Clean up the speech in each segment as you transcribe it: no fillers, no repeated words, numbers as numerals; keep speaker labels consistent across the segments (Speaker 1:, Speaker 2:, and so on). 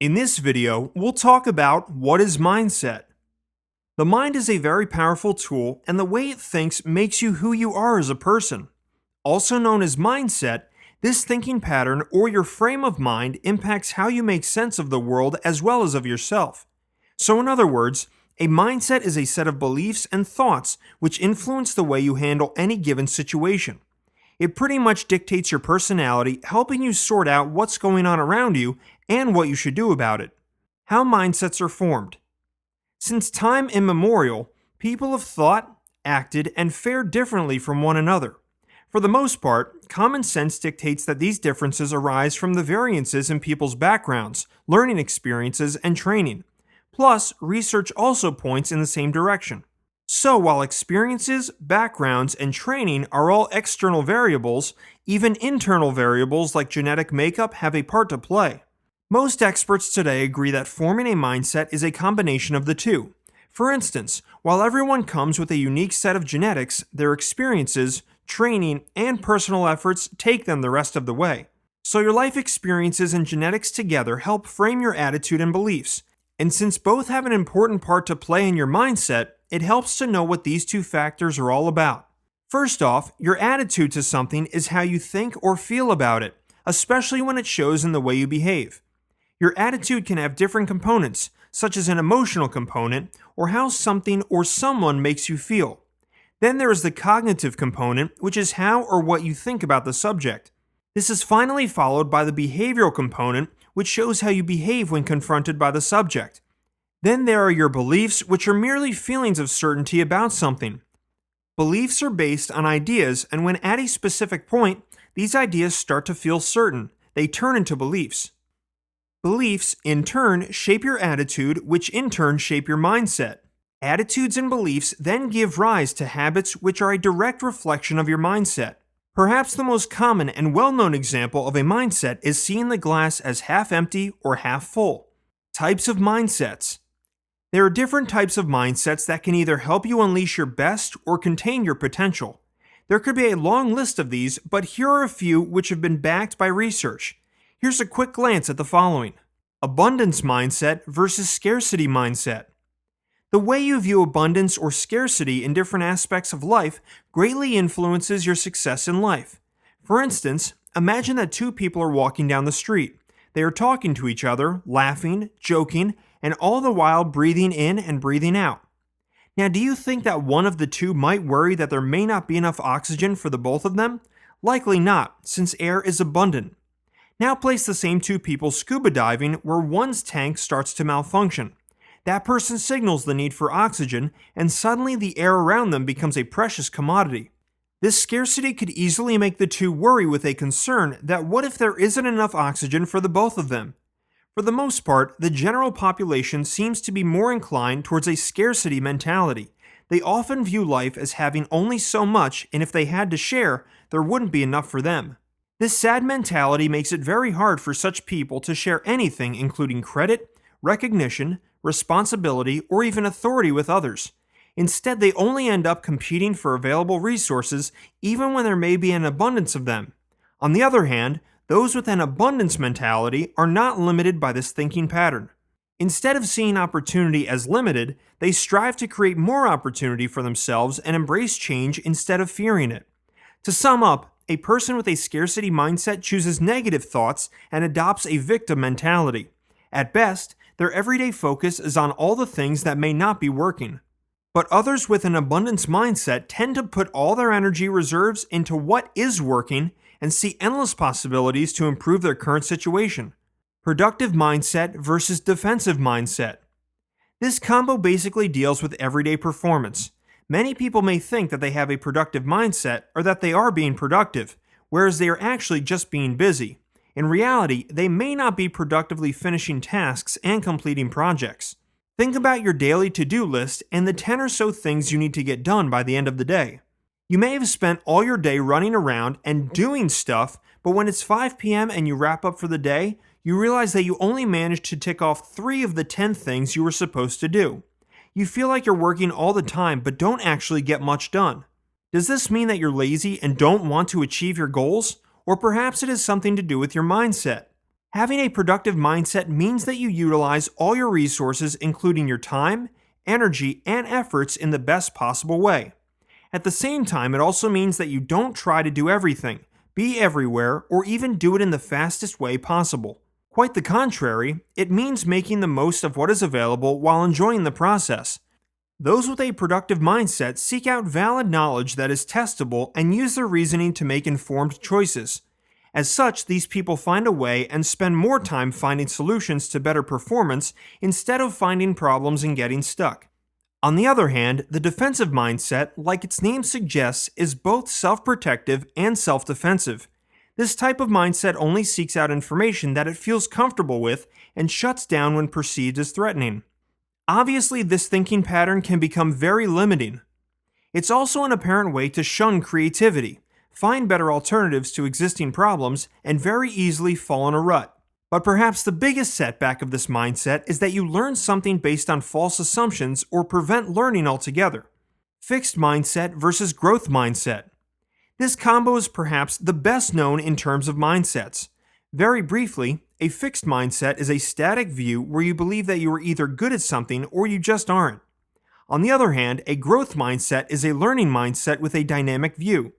Speaker 1: In this video, we'll talk about what is mindset. The mind is a very powerful tool, and the way it thinks makes you who you are as a person. Also known as mindset, this thinking pattern or your frame of mind impacts how you make sense of the world as well as of yourself. So in other words, a mindset is a set of beliefs and thoughts which influence the way you handle any given situation. It pretty much dictates your personality, helping you sort out what's going on around you and what you should do about it. How mindsets are formed. Since time immemorial, people have thought, acted, and fared differently from one another. For the most part, common sense dictates that these differences arise from the variances in people's backgrounds, learning experiences, and training. Plus, research also points in the same direction. So while experiences, backgrounds, and training are all external variables, even internal variables like genetic makeup have a part to play. Most experts today agree that forming a mindset is a combination of the two. For instance, while everyone comes with a unique set of genetics, their experiences, training, and personal efforts take them the rest of the way. So your life experiences and genetics together help frame your attitude and beliefs. And since both have an important part to play in your mindset, it helps to know what these two factors are all about. First off, your attitude to something is how you think or feel about it, especially when it shows in the way you behave. Your attitude can have different components, such as an emotional component, or how something or someone makes you feel. Then there is the cognitive component, which is how or what you think about the subject. This is finally followed by the behavioral component, which shows how you behave when confronted by the subject. Then there are your beliefs, which are merely feelings of certainty about something. Beliefs are based on ideas, and when at a specific point, these ideas start to feel certain. They turn into beliefs. Beliefs, in turn, shape your attitude, which in turn shape your mindset. Attitudes and beliefs then give rise to habits which are a direct reflection of your mindset. Perhaps the most common and well-known example of a mindset is seeing the glass as half empty or half full. Types of mindsets. There are different types of mindsets that can either help you unleash your best or contain your potential. There could be a long list of these, but here are a few which have been backed by research. Here's a quick glance at the following. Abundance mindset versus scarcity mindset. The way you view abundance or scarcity in different aspects of life greatly influences your success in life. For instance, imagine that two people are walking down the street. They are talking to each other, laughing, joking, and all the while breathing in and breathing out. Now, do you think that one of the two might worry that there may not be enough oxygen for the both of them? Likely not, since air is abundant. Now place the same two people scuba diving where one's tank starts to malfunction. That person signals the need for oxygen, and suddenly the air around them becomes a precious commodity. This scarcity could easily make the two worry with a concern that what if there isn't enough oxygen for the both of them? For the most part, the general population seems to be more inclined towards a scarcity mentality. They often view life as having only so much, and if they had to share, there wouldn't be enough for them. This sad mentality makes it very hard for such people to share anything, including credit, recognition, responsibility, or even authority with others. Instead, they only end up competing for available resources even when there may be an abundance of them. On the other hand, those with an abundance mentality are not limited by this thinking pattern. Instead of seeing opportunity as limited, they strive to create more opportunity for themselves and embrace change instead of fearing it. To sum up, a person with a scarcity mindset chooses negative thoughts and adopts a victim mentality. At best, their everyday focus is on all the things that may not be working. But others with an abundance mindset tend to put all their energy reserves into what is working and see endless possibilities to improve their current situation. Productive mindset versus defensive mindset. This combo basically deals with everyday performance. Many people may think that they have a productive mindset or that they are being productive, whereas they are actually just being busy. In reality, they may not be productively finishing tasks and completing projects. Think about your daily to-do list and the 10 or so things you need to get done by the end of the day. You may have spent all your day running around and doing stuff, but when it's 5 p.m. and you wrap up for the day, you realize that you only managed to tick off 3 of the 10 things you were supposed to do. You feel like you're working all the time but don't actually get much done. Does this mean that you're lazy and don't want to achieve your goals? Or perhaps it has something to do with your mindset. Having a productive mindset means that you utilize all your resources, including your time, energy, and efforts, in the best possible way. At the same time, it also means that you don't try to do everything, be everywhere, or even do it in the fastest way possible. Quite the contrary, it means making the most of what is available while enjoying the process. Those with a productive mindset seek out valid knowledge that is testable and use their reasoning to make informed choices. As such, these people find a way and spend more time finding solutions to better performance instead of finding problems and getting stuck. On the other hand, the defensive mindset, like its name suggests, is both self-protective and self-defensive. This type of mindset only seeks out information that it feels comfortable with and shuts down when perceived as threatening. Obviously, this thinking pattern can become very limiting. It's also an apparent way to shun creativity, find better alternatives to existing problems, and very easily fall in a rut. But perhaps the biggest setback of this mindset is that you learn something based on false assumptions or prevent learning altogether. Fixed mindset versus growth mindset. This combo is perhaps the best known in terms of mindsets. Very briefly, a fixed mindset is a static view where you believe that you are either good at something or you just aren't. On the other hand, a growth mindset is a learning mindset with a dynamic view.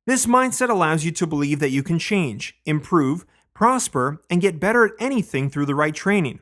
Speaker 1: This mindset allows you to believe that you can change, improve, prosper, and get better at anything through the right training.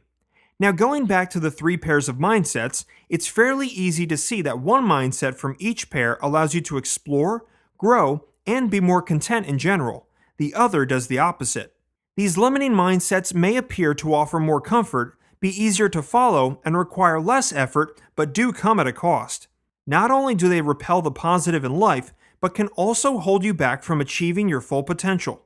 Speaker 1: Now, going back to the three pairs of mindsets, it's fairly easy to see that one mindset from each pair allows you to explore, grow, and be more content in general. The other does the opposite. These limiting mindsets may appear to offer more comfort, be easier to follow, and require less effort, but do come at a cost. Not only do they repel the positive in life, but can also hold you back from achieving your full potential.